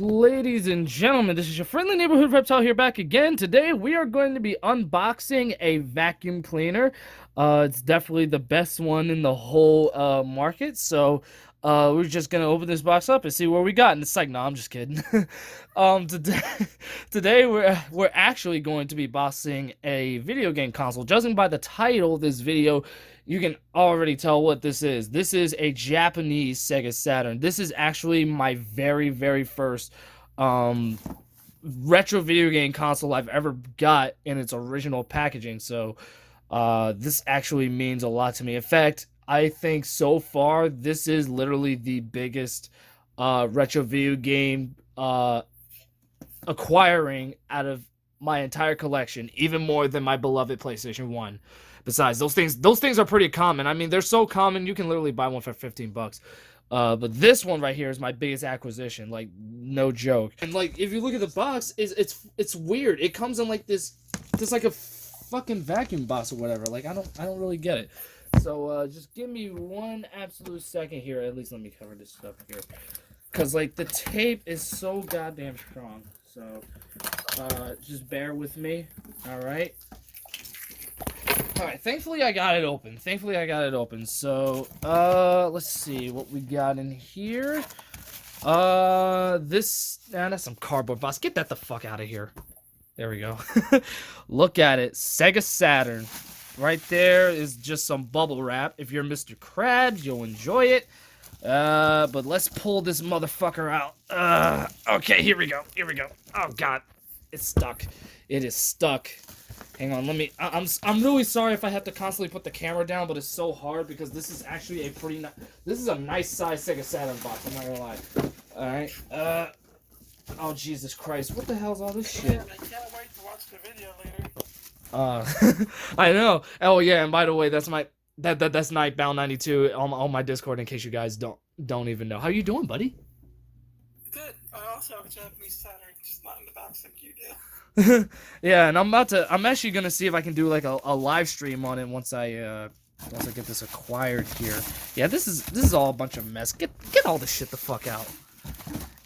Ladies and gentlemen, this is your friendly neighborhood reptile here back again. Today we are going to be unboxing a vacuum cleaner. It's definitely the best one in the whole market. So we're just gonna open this box up and see what we got. And it's like, no, I'm just kidding. Today, today we're actually going to be boxing a video game console. Judging by the title of this video, you can already tell what this is. This is a Japanese Sega Saturn. This is actually my very first retro video game console I've ever got in its original packaging. So this actually means a lot to me. In fact, I think so far this is literally the biggest retro video game acquiring out of my entire collection, even more than my beloved PlayStation 1. Besides, those things are pretty common. I mean, they're so common you can literally buy one for 15 bucks. But this one right here is my biggest acquisition, like no joke. And like if you look at the box, it's weird. It comes in like this like a fucking vacuum box or whatever. Like I don't really get it. So just give me one absolute second here. At least let me cover this stuff here. Cause like the tape is so goddamn strong. So just bear with me. Alright. Alright, thankfully I got it open. So, let's see what we got in here. That's some cardboard box. Get that the fuck out of here. There we go. Look at it. Sega Saturn. Right there is just some bubble wrap. If you're Mr. Krabs, you'll enjoy it. But let's pull this motherfucker out. Okay, here we go. Oh, God. It's stuck. It is stuck. Hang on, let me. I'm really sorry if I have to constantly put the camera down, but it's so hard because this is actually this is a nice size Sega Saturn box. I'm not gonna lie. All right. Oh Jesus Christ! What the hell's all this shit? I can't wait to watch the video later. I know. Oh yeah, and by the way, that's Nightbound 92 on my Discord in case you guys don't even know. How you doing, buddy? Good. I also have a Japanese Saturn, just not in the box like you do. Yeah, and I'm actually gonna see if I can do like a live stream on it once I get this acquired here. Yeah, this is all a bunch of mess. Get all this shit the fuck out.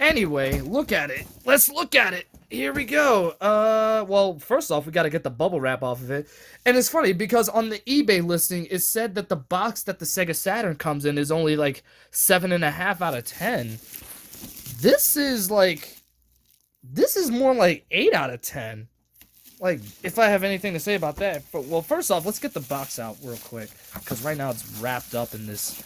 Anyway, look at it. Let's look at it. Here we go. Well, first off, we gotta get the bubble wrap off of it. And it's funny because on the eBay listing, it said that the box that the Sega Saturn comes in is only like 7.5 out of 10. This is more like 8 out of 10. Like, if I have anything to say about that. But, well, first off, let's get the box out real quick. Because right now it's wrapped up in this...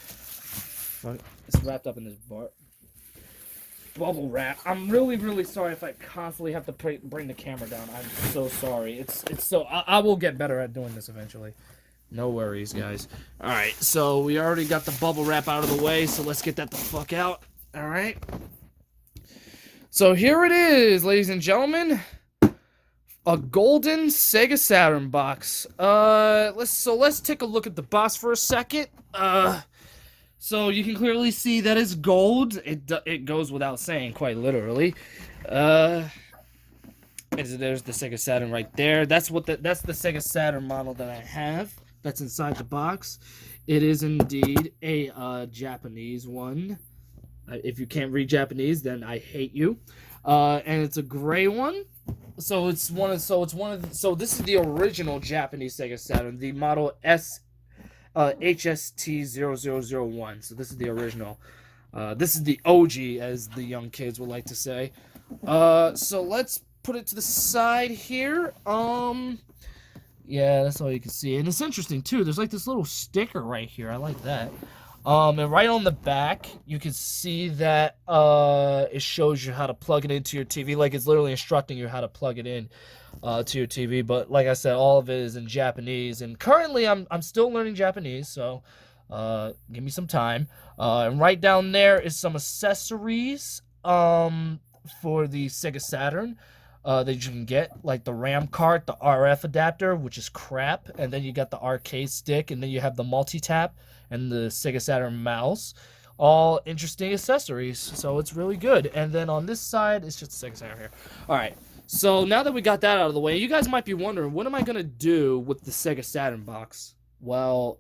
bubble wrap. I'm really sorry if I constantly have to bring the camera down. I'm so sorry. It's so... I will get better at doing this eventually. No worries, guys. Alright, so we already got the bubble wrap out of the way. So let's get that the fuck out. Alright. So here it is, ladies and gentlemen, a golden Sega Saturn box. Let's take a look at the box for a second. So you can clearly see that it's gold. It goes without saying, quite literally. There's the Sega Saturn right there. That's the Sega Saturn model that I have. That's inside the box. It is indeed a Japanese one. If you can't read Japanese, then I hate you. And it's a gray one. So this is the original Japanese Sega Saturn, the model HST0001. So this is the original. This is the OG, as the young kids would like to say. So let's put it to the side here. Yeah, that's all you can see. And it's interesting too. There's like this little sticker right here. I like that. And right on the back, you can see that it shows you how to plug it into your TV. Like, it's literally instructing you how to plug it in to your TV. But like I said, all of it is in Japanese. And currently, I'm still learning Japanese, so give me some time. And right down there is some accessories for the Sega Saturn that you can get, like the RAM card, the RF adapter, which is crap, and then you got the arcade stick, and then you have the multi-tap and the Sega Saturn mouse. All interesting accessories, so it's really good. And then on this side, it's just Sega Saturn here. Alright, so now that we got that out of the way, you guys might be wondering, what am I going to do with the Sega Saturn box? Well,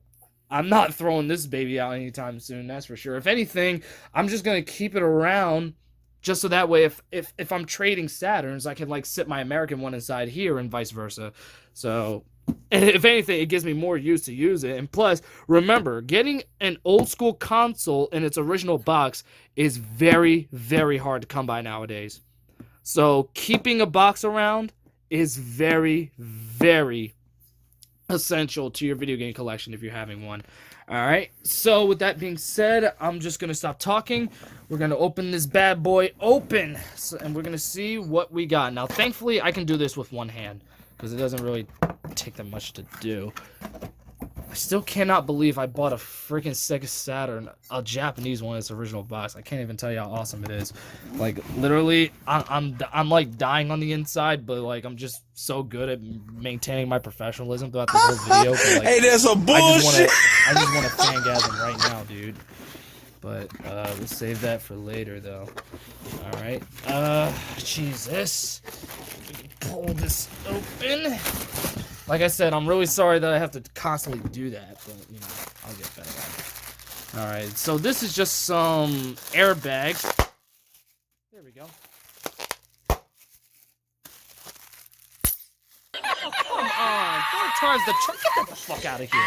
I'm not throwing this baby out anytime soon, that's for sure. If anything, I'm just going to keep it around Just so that way, if I'm trading Saturns, I can like sit my American one inside here and vice versa. So, if anything, it gives me more use to use it. And plus, remember, getting an old school console in its original box is very, very hard to come by nowadays. So, keeping a box around is very, very essential to your video game collection if you're having one. Alright, so with that being said, I'm just going to stop talking. We're going to open this bad boy open, and we're going to see what we got. Now, thankfully, I can do this with one hand, because it doesn't really take that much to do. I still cannot believe I bought a freaking Sega Saturn, a Japanese one in its original box. I can't even tell you how awesome it is. Like, literally, I'm like dying on the inside, but like I'm just so good at maintaining my professionalism throughout this whole video. But, like, hey, there's some bullshit. I just want to fangasm right now, dude. But we'll save that for later, though. All right. Jesus. Pull this open. Like I said, I'm really sorry that I have to constantly do that, but, you know, I'll get better at it. Alright, so this is just some airbags. There we go. Oh, come on. 4 times the truck. Get the fuck out of here.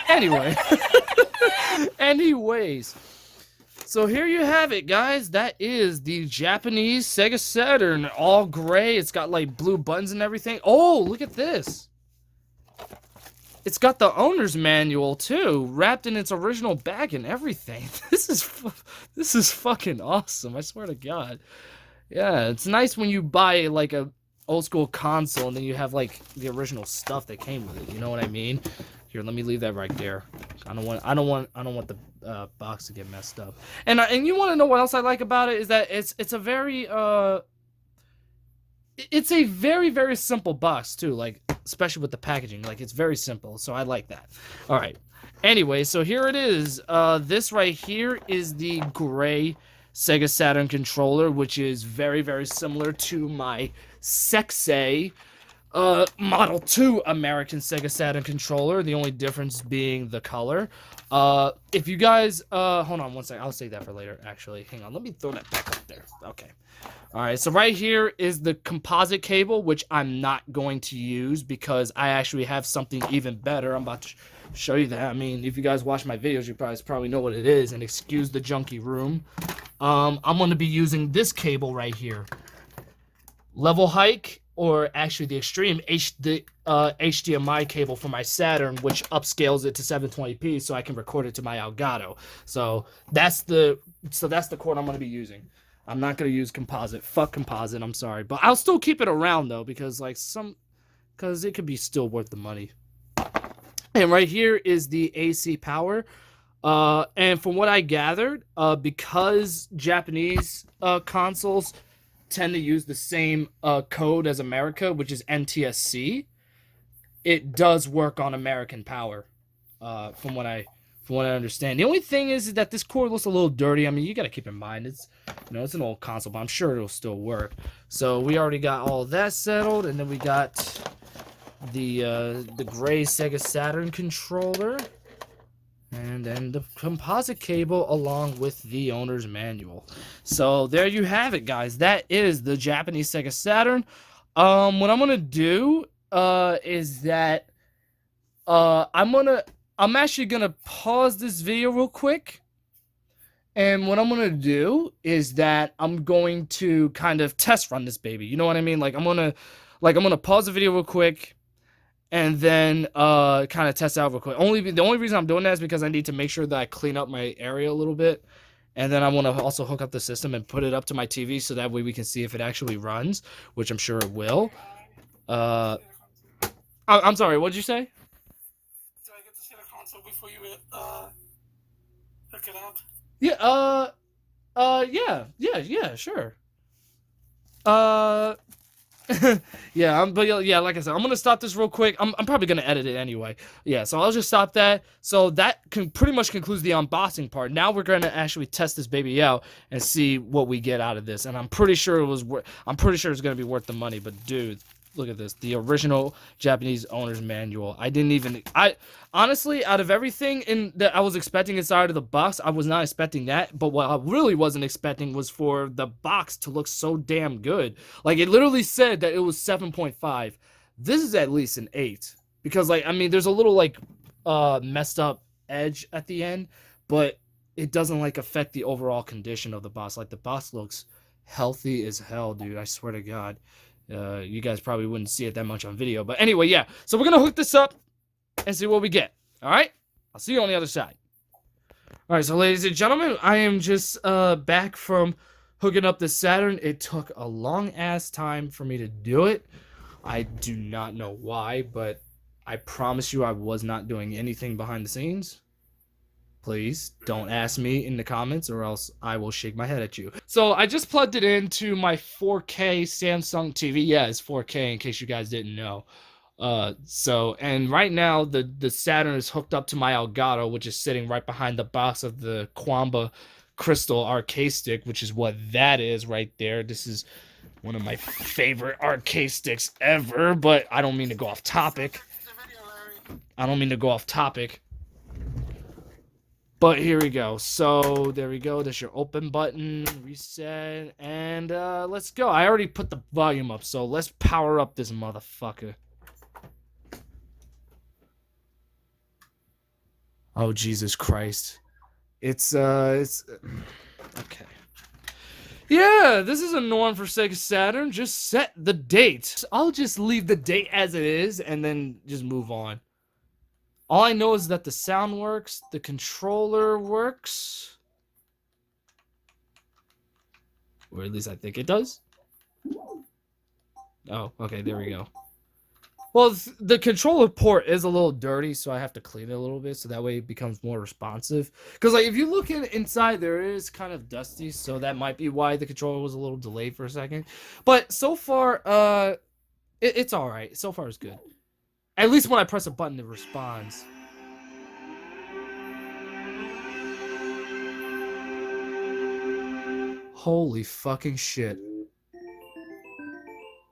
Anyway. Anyways. So here you have it, guys. That is the Japanese Sega Saturn. All gray. It's got, like, blue buttons and everything. Oh, look at this. It's got the owner's manual, too, wrapped in its original bag and everything. This is fucking awesome, I swear to God. Yeah, it's nice when you buy, like, a old-school console and then you have, like, the original stuff that came with it. You know what I mean? Here, let me leave that right there. I don't want the box to get messed up. And you want to know what else I like about it is that it's a very very simple box too, like especially with the packaging. Like it's very simple, so I like that. All right. Anyway, so here it is. This right here is the gray Sega Saturn controller, which is very, very similar to my Sexay Model 2 American Sega Saturn controller, the only difference being the color. If you guys, hold on one second, I'll save that for later, actually. Hang on, let me throw that back up there. Okay. Alright, so right here is the composite cable, which I'm not going to use because I actually have something even better. I'm about to show you that. I mean, if you guys watch my videos, you probably know what it is, and excuse the junky room. I'm going to be using this cable right here. Level hike, or actually the extreme HDMI cable for my Saturn, which upscales it to 720p so I can record it to my Elgato. So that's the cord I'm going to be using. I'm not going to use composite. Fuck composite, I'm sorry. But I'll still keep it around though, because it could be still worth the money. And right here is the AC power. And from what I gathered, because Japanese consoles tend to use the same code as America, which is NTSC, it does work on American power, from what I understand. The only thing is that this cord looks a little dirty. I mean, you got to keep in mind it's an old console, but I'm sure it'll still work. So we already got all that settled, and then we got the gray Sega Saturn controller, and then the composite cable along with the owner's manual. So there you have it, guys. That is the Japanese Sega Saturn. What I'm gonna do is that I'm actually gonna pause this video real quick. And what I'm gonna do is that I'm going to kind of test run this baby. You know what I mean? I'm gonna pause the video real quick and then kind of test out real quick. The only reason I'm doing that is because I need to make sure that I clean up my area a little bit. And then I want to also hook up the system and put it up to my TV so that way we can see if it actually runs, which I'm sure it will. I'm sorry, what did you say? Do I get to see the console before you hook it up? Yeah, sure. Yeah, like I said, I'm gonna stop this real quick. I'm probably gonna edit it anyway. Yeah, so I'll just stop that. So that pretty much concludes the unboxing part. Now we're gonna actually test this baby out and see what we get out of this. And I'm pretty sure it's gonna be worth the money. But dude, look at this. The original Japanese owner's manual. I honestly, out of everything that I was expecting inside of the box, I was not expecting that. But what I really wasn't expecting was for the box to look so damn good. Like, it literally said that it was 7.5. This is at least an 8. Because, like, I mean, there's a little, like, messed up edge at the end. But it doesn't, like, affect the overall condition of the box. Like, the box looks healthy as hell, dude. I swear to God. You guys probably wouldn't see it that much on video. But anyway, yeah. So we're going to hook this up and see what we get. All right? I'll see you on the other side. All right, so ladies and gentlemen, I am just back from hooking up the Saturn. It took a long-ass time for me to do it. I do not know why, but I promise you I was not doing anything behind the scenes. Please don't ask me in the comments or else I will shake my head at you. So I just plugged it into my 4K Samsung TV. Yeah, it's 4K in case you guys didn't know. And right now the Saturn is hooked up to my Elgato, which is sitting right behind the box of the Quamba Crystal arcade stick, which is what that is right there. This is one of my favorite arcade sticks ever, but I don't mean to go off topic. But here we go. So there we go. There's your open button, reset, and let's go. I already put the volume up, so let's power up this motherfucker. Oh, Jesus Christ. It's okay. Yeah, this is a norm for Sega Saturn. Just set the date. I'll just leave the date as it is and then just move on. All I know is that the sound works, the controller works. Or at least I think it does. Oh, okay, there we go. Well, the controller port is a little dirty, so I have to clean it a little bit so that way it becomes more responsive. Because, like, if you look inside, there is kind of dusty, so that might be why the controller was a little delayed for a second. But so far, it's alright. So far, it's good. At least when I press a button, it responds. Holy fucking shit.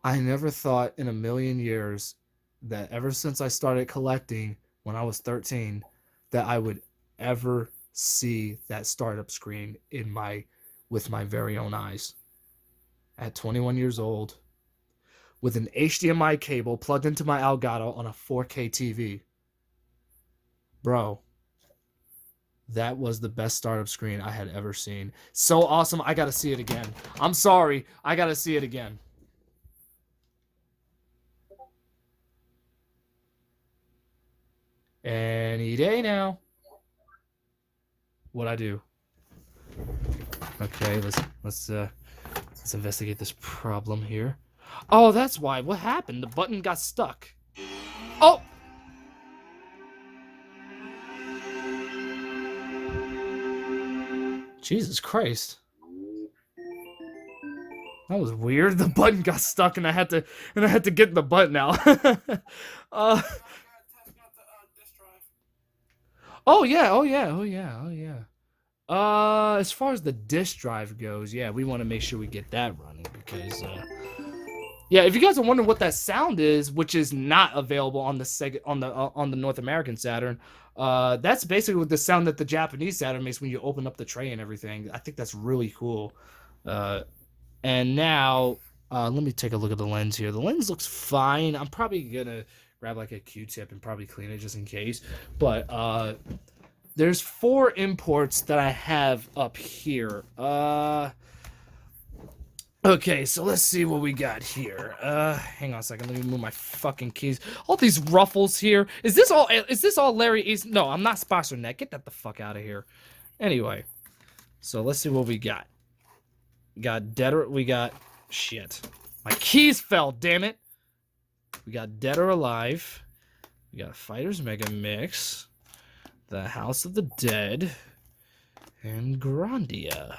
I never thought in a million years that ever since I started collecting when I was 13 that I would ever see that startup screen with my very own eyes. At 21 years old, with an HDMI cable plugged into my Elgato on a 4K TV. Bro, that was the best startup screen I had ever seen. So awesome, I gotta see it again. I'm sorry, I gotta see it again. Any day now. What'd I do? Okay, let's investigate this problem here. Oh, that's why. What happened? The button got stuck. Oh! Jesus Christ. That was weird. The button got stuck and I had to get the button out. Oh yeah. As far as the disk drive goes, yeah, we want to make sure we get that running because yeah, if you guys are wondering what that sound is, which is not available on the Sega on the North American Saturn, that's basically the sound that the Japanese Saturn makes when you open up the tray and everything. I think that's really cool. And now let me take a look at the lens here. The lens looks fine. I'm probably gonna grab like a Q-tip and probably clean it just in case. But there's 4 imports that I have up here. Okay, so let's see what we got here. Hang on a second. Let me move my fucking keys. All these ruffles here. Is this all Larry East? No, I'm not sponsored net. Get that the fuck out of here. Anyway, so let's see what we got. We got shit. My keys fell, damn it. We got Dead or Alive. We got Fighters Mega Mix. The House of the Dead. And Grandia.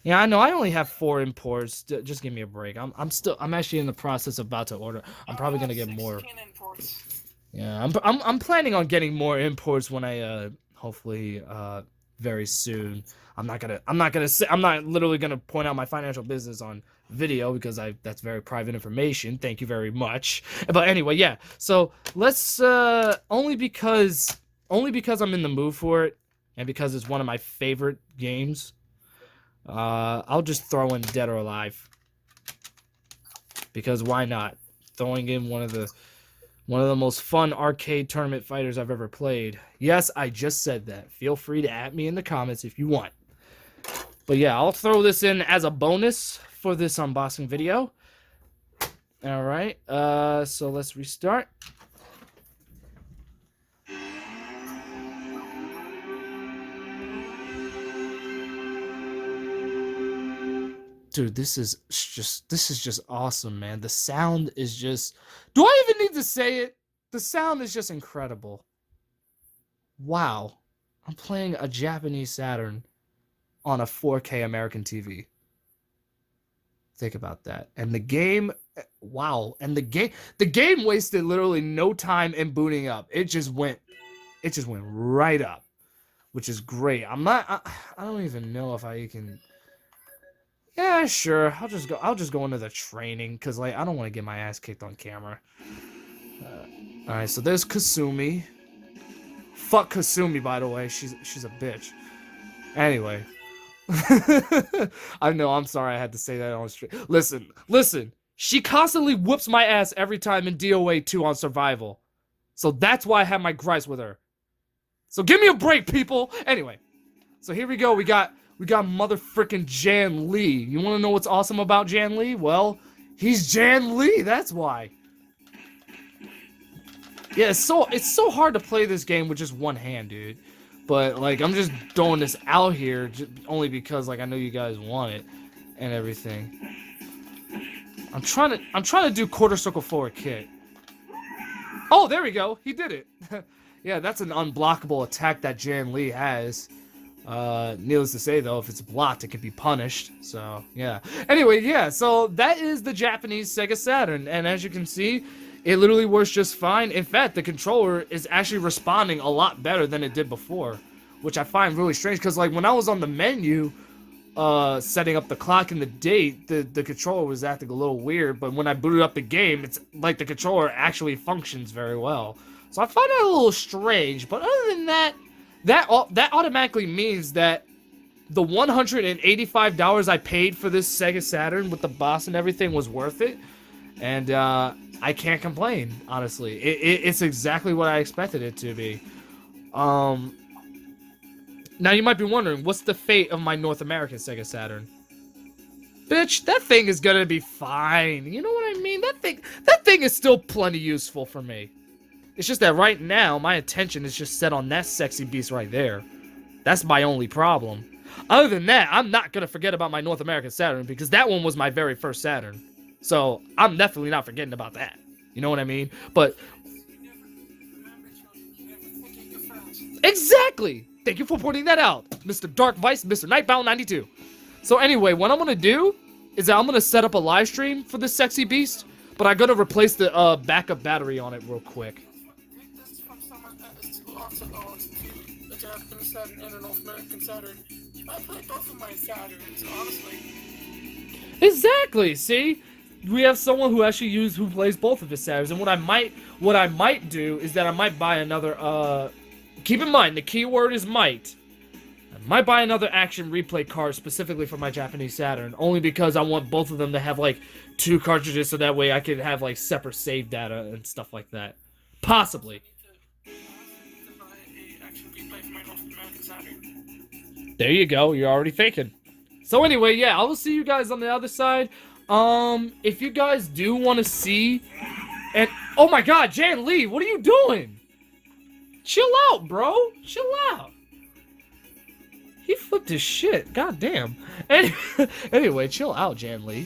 Yeah, I know. I only have 4 imports. Just give me a break. I'm actually in the process of about to order. I'm probably gonna get more. Yeah, I'm planning on getting more imports when I hopefully very soon. I'm not literally gonna point out my financial business on video because that's very private information. Thank you very much. But anyway, yeah. So let's only because I'm in the mood for it and because it's one of my favorite games. I'll just throw in Dead or Alive because why not? Throwing in one of the most fun arcade tournament fighters I've ever played. Yes, I just said that. Feel free to at me in the comments if you want. But yeah, I'll throw this in as a bonus for this unboxing video. Alright, so let's restart. Dude, this is just awesome, man. The sound is just... Do I even need to say it? The sound is just incredible. Wow. I'm playing a Japanese Saturn on a 4K American TV. Think about that. And the game, wow. And the game wasted literally no time in booting up. It just went right up, which is great. I don't even know if I can... Yeah, sure. I'll just go into the training because like I don't want to get my ass kicked on camera. All right, so there's Kasumi. Fuck Kasumi, by the way. She's a bitch. Anyway, I know. I'm sorry. I had to say that on the street. Listen. She constantly whoops my ass every time in DOA 2 on survival. So that's why I have my gripes with her. So give me a break, people. Anyway, so here we go. We got motherfucking Jan Lee. You want to know what's awesome about Jan Lee? Well, he's Jan Lee. That's why. Yeah, it's so hard to play this game with just one hand, dude. But like, I'm just throwing this out here only because like I know you guys want it and everything. I'm trying to do quarter circle forward kick. Oh, there we go. He did it. Yeah, that's an unblockable attack that Jan Lee has. Needless to say, though, if it's blocked, it can be punished. So, yeah. Anyway, yeah, so that is the Japanese Sega Saturn. And as you can see, it literally works just fine. In fact, the controller is actually responding a lot better than it did before, which I find really strange. Because, like, when I was on the menu, setting up the clock and the date, the controller was acting a little weird. But when I booted up the game, it's like the controller actually functions very well. So I find that a little strange. But other than that, that automatically means that the $185 I paid for this Sega Saturn with the boss and everything was worth it. And I can't complain, honestly. It's exactly what I expected it to be. Now you might be wondering, what's the fate of my North American Sega Saturn? Bitch, that thing is gonna be fine. You know what I mean? That thing is still plenty useful for me. It's just that right now, my attention is just set on that sexy beast right there. That's my only problem. Other than that, I'm not going to forget about my North American Saturn because that one was my very first Saturn. So, I'm definitely not forgetting about that. You know what I mean? But... Exactly! Thank you for pointing that out, Mr. Dark Vice, Mr. Nightbound 92. So anyway, what I'm going to do is that I'm going to set up a live stream for this sexy beast, but I got to replace the backup battery on it real quick. The Japanese Saturn and a North American Saturn. I played both of my Saturns, honestly. Exactly. See, we have someone who plays both of his Saturns, and what I might do is that I might buy another. Keep in mind the keyword is might. I might buy another action replay card specifically for my Japanese Saturn, only because I want both of them to have like 2 cartridges, so that way I could have like separate save data and stuff like that. Possibly. There you go. You're already thinking. So anyway, yeah, I will see you guys on the other side. If you guys do want to see, and oh my God, Jan Lee, what are you doing? Chill out, bro. Chill out. He flipped his shit. God damn. Anyway, chill out, Jan Lee.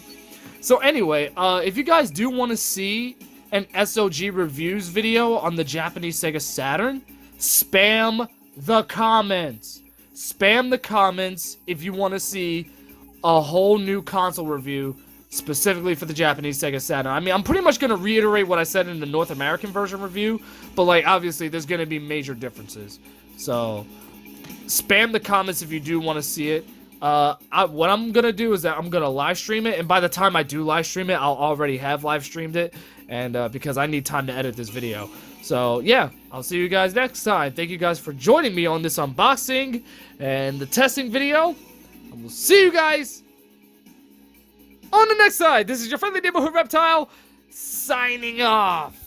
So anyway, if you guys do want to see an SOG reviews video on the Japanese Sega Saturn, spam the comments. Spam the comments if you want to see a whole new console review specifically for the Japanese Sega Saturn. I mean, I'm pretty much going to reiterate what I said in the North American version review, but like obviously there's going to be major differences. So spam the comments if you do want to see it. What I'm gonna do is that I'm gonna live stream it, and by the time I do live stream it, I'll already have live streamed it, and because I need time to edit this video. So yeah, I'll see you guys next time. Thank you guys for joining me on this unboxing and the testing video. I will see you guys on the next side. This is your friendly neighborhood reptile signing off.